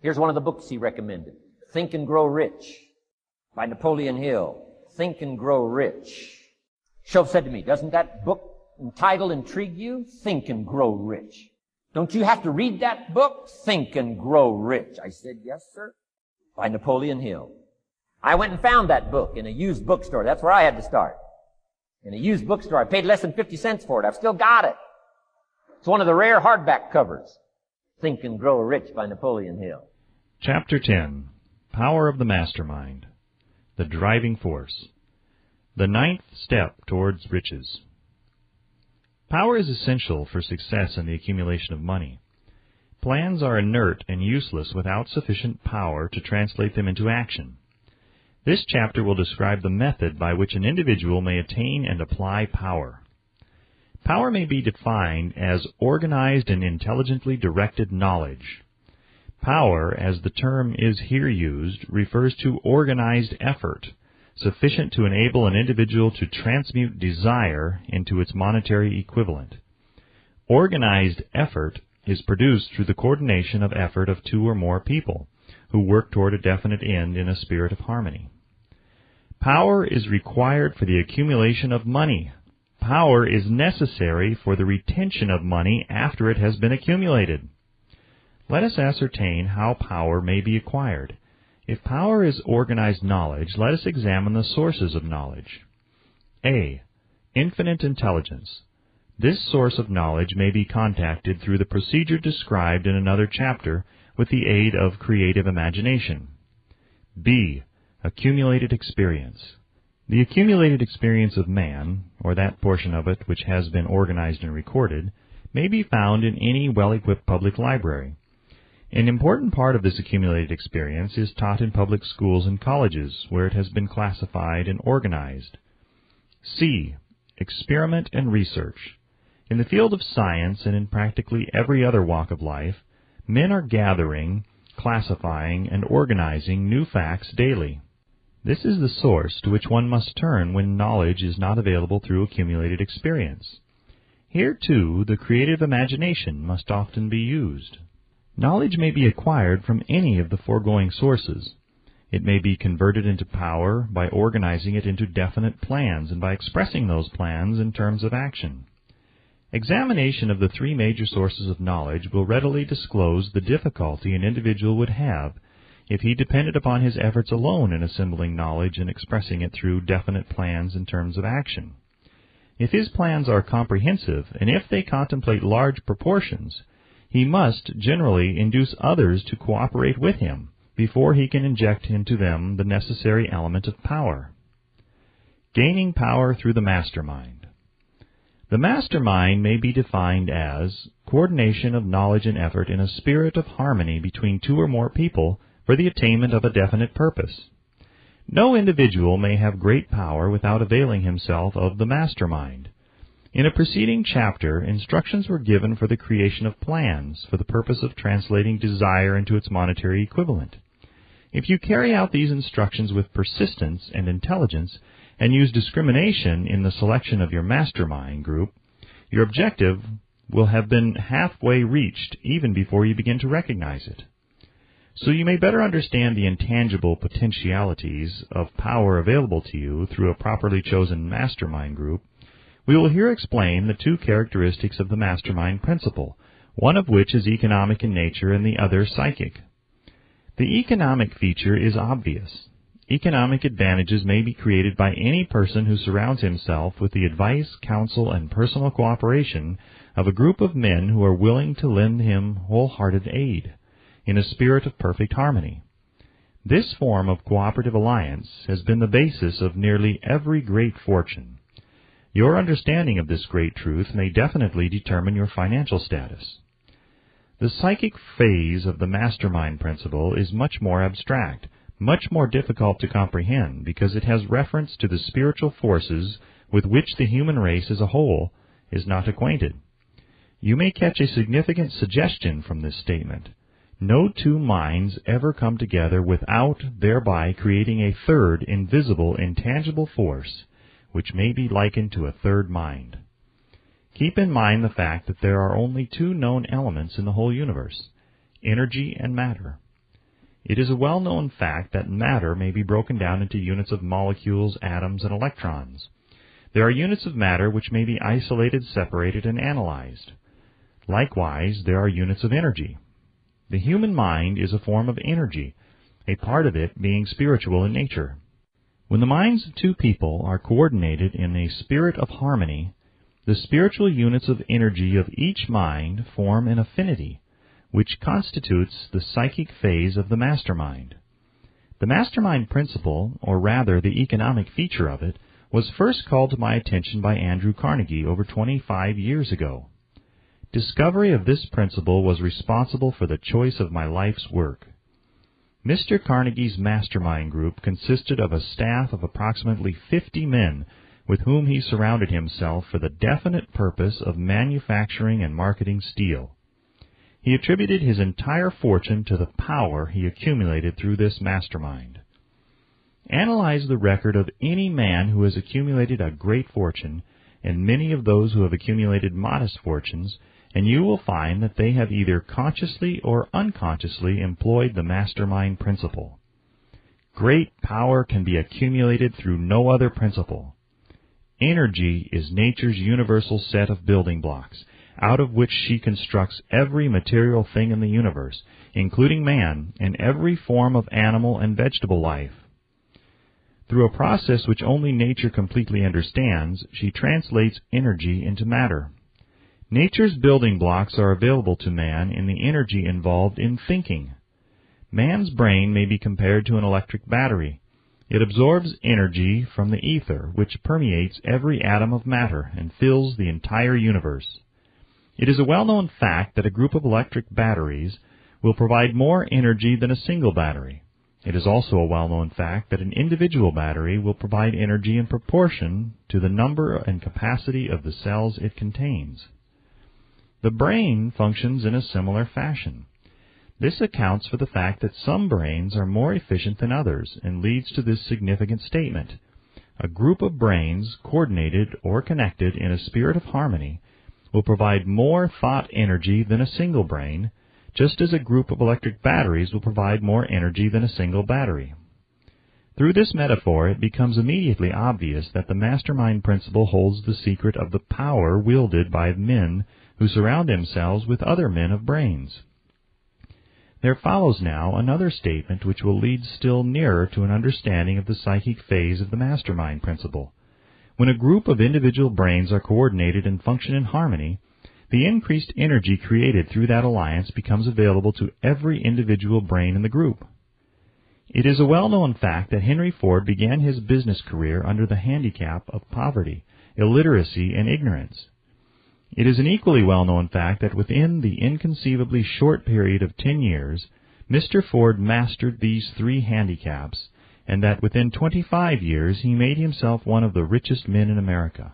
Here's one of the books he recommended. Think and Grow Rich by Napoleon Hill. Think and Grow Rich. Shove said to me, doesn't that book title intrigue you? Think and Grow Rich. Don't you have to read that book? Think and Grow Rich. I said, yes, sir. By Napoleon Hill. I went and found that book in a used bookstore. That's where I had to start. In a used bookstore. I paid less than 50 cents for it. I've still got it. It's one of the rare hardback covers. Think and Grow Rich by Napoleon Hill. Chapter 10. Power of the Mastermind. The Driving Force. The ninth step towards riches. Power is essential for success in the accumulation of money. Plans are inert and useless without sufficient power to translate them into action. This chapter will describe the method by which an individual may attain and apply power. Power may be defined as organized and intelligently directed knowledge. Power, as the term is here used, refers to organized effort, sufficient to enable an individual to transmute desire into its monetary equivalent. Organized effort is produced through the coordination of effort of two or more people who work toward a definite end in a spirit of harmony. Power is required for the accumulation of money. Power is necessary for the retention of money after it has been accumulated. Let us ascertain how power may be acquired. If power is organized knowledge, let us examine the sources of knowledge. A. Infinite intelligence. This source of knowledge may be contacted through the procedure described in another chapter with the aid of creative imagination. B. Accumulated experience. The accumulated experience of man, or that portion of it which has been organized and recorded, may be found in any well-equipped public library. An important part of this accumulated experience is taught in public schools and colleges, where it has been classified and organized. C. Experiment and research. In the field of science and in practically every other walk of life, men are gathering, classifying, and organizing new facts daily. This is the source to which one must turn when knowledge is not available through accumulated experience. Here, too, the creative imagination must often be used. Knowledge may be acquired from any of the foregoing sources. It may be converted into power by organizing it into definite plans and by expressing those plans in terms of action. Examination of the three major sources of knowledge will readily disclose the difficulty an individual would have if he depended upon his efforts alone in assembling knowledge and expressing it through definite plans in terms of action. If his plans are comprehensive, and if they contemplate large proportions, he must generally induce others to cooperate with him before he can inject into them the necessary element of power. Gaining power through the mastermind. The mastermind may be defined as coordination of knowledge and effort in a spirit of harmony between two or more people for the attainment of a definite purpose. No individual may have great power without availing himself of the mastermind. In a preceding chapter, instructions were given for the creation of plans for the purpose of translating desire into its monetary equivalent. If you carry out these instructions with persistence and intelligence, and use discrimination in the selection of your mastermind group, your objective will have been halfway reached even before you begin to recognize it. So you may better understand the intangible potentialities of power available to you through a properly chosen mastermind group. We will here explain the two characteristics of the mastermind principle, one of which is economic in nature and the other psychic. The economic feature is obvious. Economic advantages may be created by any person who surrounds himself with the advice, counsel, and personal cooperation of a group of men who are willing to lend him wholehearted aid, in a spirit of perfect harmony. This form of cooperative alliance has been the basis of nearly every great fortune. Your understanding of this great truth may definitely determine your financial status. The psychic phase of the mastermind principle is much more abstract, much more difficult to comprehend because it has reference to the spiritual forces with which the human race as a whole is not acquainted. You may catch a significant suggestion from this statement. No two minds ever come together without thereby creating a third invisible, intangible force, which may be likened to a third mind. Keep in mind the fact that there are only two known elements in the whole universe, energy and matter. It is a well-known fact that matter may be broken down into units of molecules, atoms, and electrons. There are units of matter which may be isolated, separated, and analyzed. Likewise, there are units of energy. The human mind is a form of energy, a part of it being spiritual in nature. When the minds of two people are coordinated in a spirit of harmony, the spiritual units of energy of each mind form an affinity, which constitutes the psychic phase of the mastermind. The mastermind principle, or rather the economic feature of it, was first called to my attention by Andrew Carnegie over 25 years ago. Discovery of this principle was responsible for the choice of my life's work. Mr. Carnegie's mastermind group consisted of a staff of approximately 50 men with whom he surrounded himself for the definite purpose of manufacturing and marketing steel. He attributed his entire fortune to the power he accumulated through this mastermind. Analyze the record of any man who has accumulated a great fortune, and many of those who have accumulated modest fortunes, and you will find that they have either consciously or unconsciously employed the mastermind principle. Great power can be accumulated through no other principle. Energy is nature's universal set of building blocks, out of which she constructs every material thing in the universe, including man and every form of animal and vegetable life. Through a process which only nature completely understands, she translates energy into matter. Nature's building blocks are available to man in the energy involved in thinking. Man's brain may be compared to an electric battery. It absorbs energy from the ether, which permeates every atom of matter and fills the entire universe. It is a well-known fact that a group of electric batteries will provide more energy than a single battery. It is also a well-known fact that an individual battery will provide energy in proportion to the number and capacity of the cells it contains. The brain functions in a similar fashion. This accounts for the fact that some brains are more efficient than others and leads to this significant statement. A group of brains, coordinated or connected in a spirit of harmony, will provide more thought energy than a single brain, just as a group of electric batteries will provide more energy than a single battery. Through this metaphor, it becomes immediately obvious that the mastermind principle holds the secret of the power wielded by men who surround themselves with other men of brains. There follows now another statement which will lead still nearer to an understanding of the psychic phase of the mastermind principle. When a group of individual brains are coordinated and function in harmony, the increased energy created through that alliance becomes available to every individual brain in the group. It is a well-known fact that Henry Ford began his business career under the handicap of poverty, illiteracy, and ignorance. It is an equally well-known fact that within the inconceivably short period of 10 years, Mr. Ford mastered these three handicaps, and that within 25 years he made himself one of the richest men in America.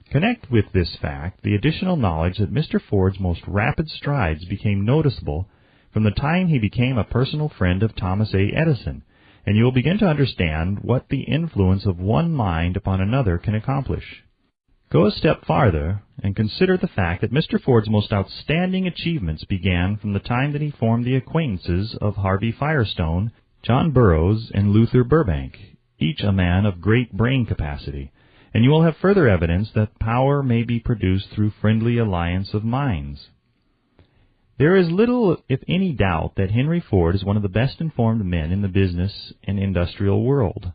Connect with this fact the additional knowledge that Mr. Ford's most rapid strides became noticeable from the time he became a personal friend of Thomas A. Edison, and you will begin to understand what the influence of one mind upon another can accomplish. Go a step farther and consider the fact that Mr. Ford's most outstanding achievements began from the time that he formed the acquaintances of Harvey Firestone, John Burroughs, and Luther Burbank, each a man of great brain capacity, and you will have further evidence that power may be produced through friendly alliance of minds. There is little, if any, doubt that Henry Ford is one of the best-informed men in the business and industrial world.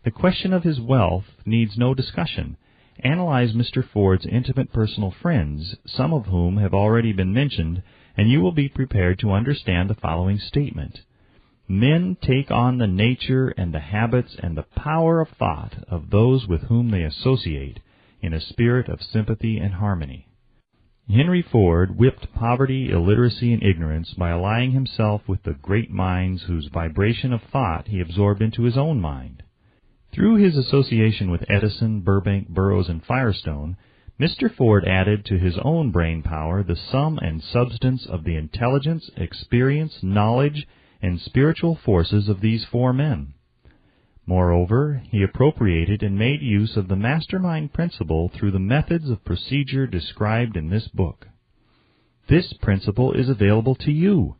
The question of his wealth needs no discussion. Analyze Mr. Ford's intimate personal friends, some of whom have already been mentioned, and you will be prepared to understand the following statement. Men take on the nature and the habits and the power of thought of those with whom they associate in a spirit of sympathy and harmony. Henry Ford whipped poverty, illiteracy, and ignorance by allying himself with the great minds whose vibration of thought he absorbed into his own mind. Through his association with Edison, Burbank, Burroughs, and Firestone, Mr. Ford added to his own brain power the sum and substance of the intelligence, experience, knowledge, and spiritual forces of these four men. Moreover, he appropriated and made use of the mastermind principle through the methods of procedure described in this book. This principle is available to you.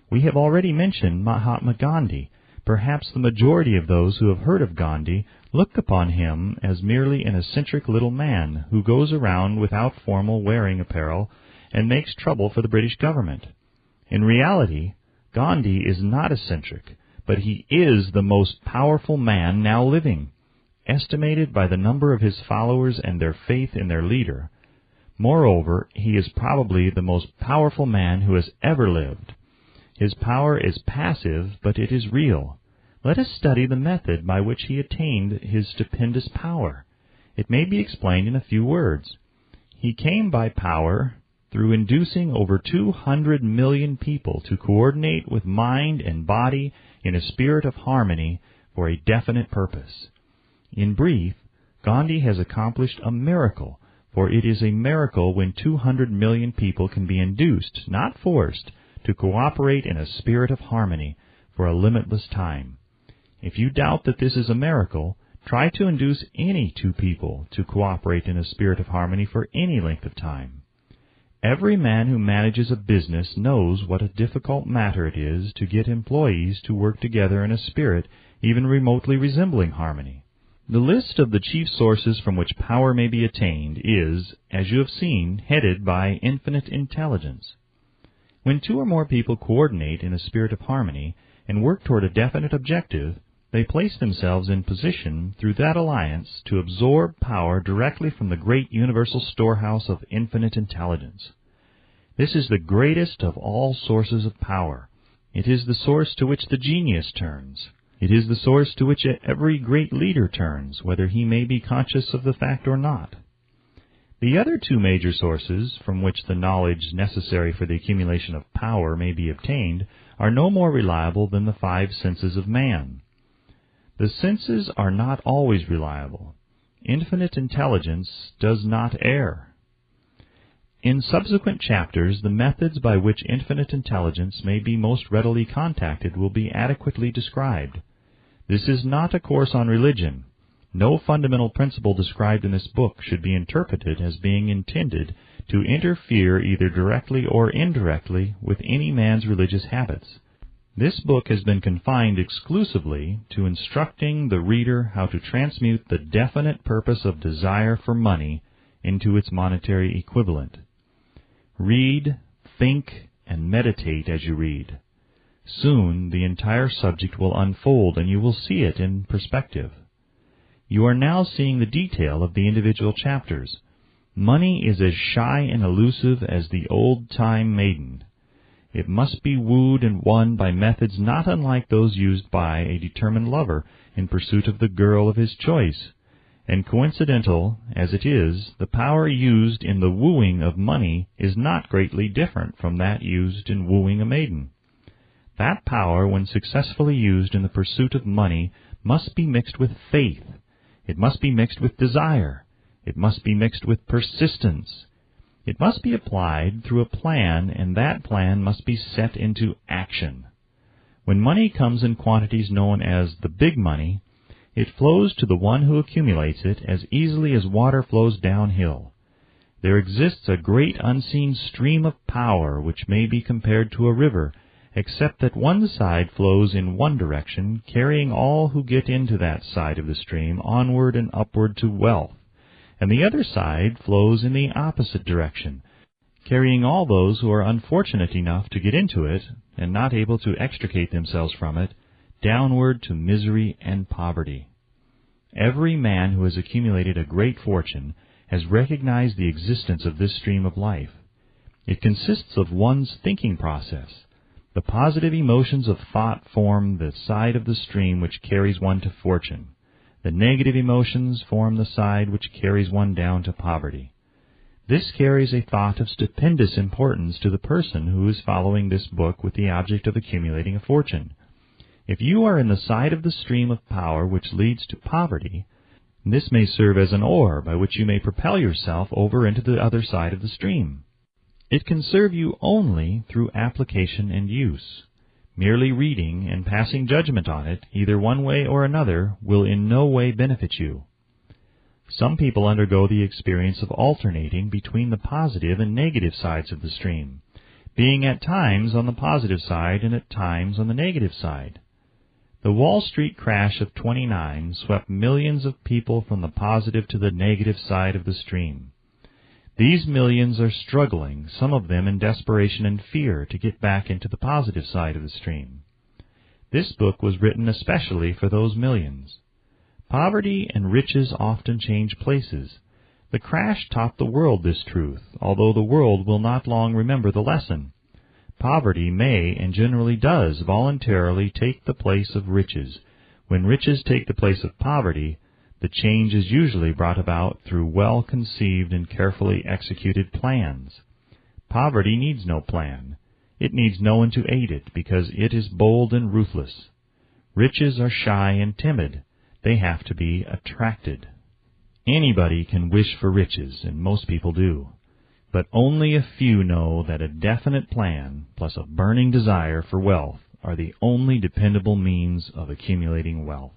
We have already mentioned Mahatma Gandhi. Perhaps the majority of those who have heard of Gandhi look upon him as merely an eccentric little man who goes around without formal wearing apparel and makes trouble for the British government. In reality, Gandhi is not eccentric, but he is the most powerful man now living, estimated by the number of his followers and their faith in their leader. Moreover, he is probably the most powerful man who has ever lived. His power is passive, but it is real. Let us study the method by which he attained his stupendous power. It may be explained in a few words. He came by power through inducing over 200 million people to coordinate with mind and body in a spirit of harmony for a definite purpose. In brief, Gandhi has accomplished a miracle, for it is a miracle when 200 million people can be induced, not forced, to cooperate in a spirit of harmony for a limitless time. If you doubt that this is a miracle, try to induce any two people to cooperate in a spirit of harmony for any length of time. Every man who manages a business knows what a difficult matter it is to get employees to work together in a spirit even remotely resembling harmony. The list of the chief sources from which power may be attained is, as you have seen, headed by infinite intelligence. When two or more people coordinate in a spirit of harmony and work toward a definite objective, they place themselves in position through that alliance to absorb power directly from the great universal storehouse of infinite intelligence. This is the greatest of all sources of power. It is the source to which the genius turns. It is the source to which every great leader turns, whether he may be conscious of the fact or not. The other two major sources from which the knowledge necessary for the accumulation of power may be obtained are no more reliable than the five senses of man. The senses are not always reliable. Infinite intelligence does not err. In subsequent chapters, the methods by which infinite intelligence may be most readily contacted will be adequately described. This is not a course on religion. No fundamental principle described in this book should be interpreted as being intended to interfere either directly or indirectly with any man's religious habits. This book has been confined exclusively to instructing the reader how to transmute the definite purpose of desire for money into its monetary equivalent. Read, think, and meditate as you read. Soon the entire subject will unfold and you will see it in perspective. You are now seeing the detail of the individual chapters. Money is as shy and elusive as the old-time maiden. It must be wooed and won by methods not unlike those used by a determined lover in pursuit of the girl of his choice. And coincidental as it is, the power used in the wooing of money is not greatly different from that used in wooing a maiden. That power, when successfully used in the pursuit of money, must be mixed with faith. It must be mixed with desire. It must be mixed with persistence. It must be applied through a plan, and that plan must be set into action. When money comes in quantities known as the big money, it flows to the one who accumulates it as easily as water flows downhill. There exists a great unseen stream of power which may be compared to a river, except that one side flows in one direction, carrying all who get into that side of the stream onward and upward to wealth, and the other side flows in the opposite direction, carrying all those who are unfortunate enough to get into it, and not able to extricate themselves from it, downward to misery and poverty. Every man who has accumulated a great fortune has recognized the existence of this stream of life. It consists of one's thinking process. The positive emotions of thought form the side of the stream which carries one to fortune. The negative emotions form the side which carries one down to poverty. This carries a thought of stupendous importance to the person who is following this book with the object of accumulating a fortune. If you are in the side of the stream of power which leads to poverty, this may serve as an oar by which you may propel yourself over into the other side of the stream. It can serve you only through application and use. Merely reading and passing judgment on it, either one way or another, will in no way benefit you. Some people undergo the experience of alternating between the positive and negative sides of the stream. being at times on the positive side and at times on the negative side. The Wall Street crash of '29 swept millions of people from the positive to the negative side of the stream. These millions are struggling, some of them in desperation and fear, to get back into the positive side of the stream. This book was written especially for those millions. Poverty and riches often change places. The crash taught the world this truth, although the world will not long remember the lesson. Poverty may, and generally does, voluntarily take the place of riches. When riches take the place of poverty, the change is usually brought about through well-conceived and carefully executed plans. Poverty needs no plan. It needs no one to aid it, because it is bold and ruthless. Riches are shy and timid. They have to be attracted. Anybody can wish for riches, and most people do. But only a few know that a definite plan, plus a burning desire for wealth, are the only dependable means of accumulating wealth.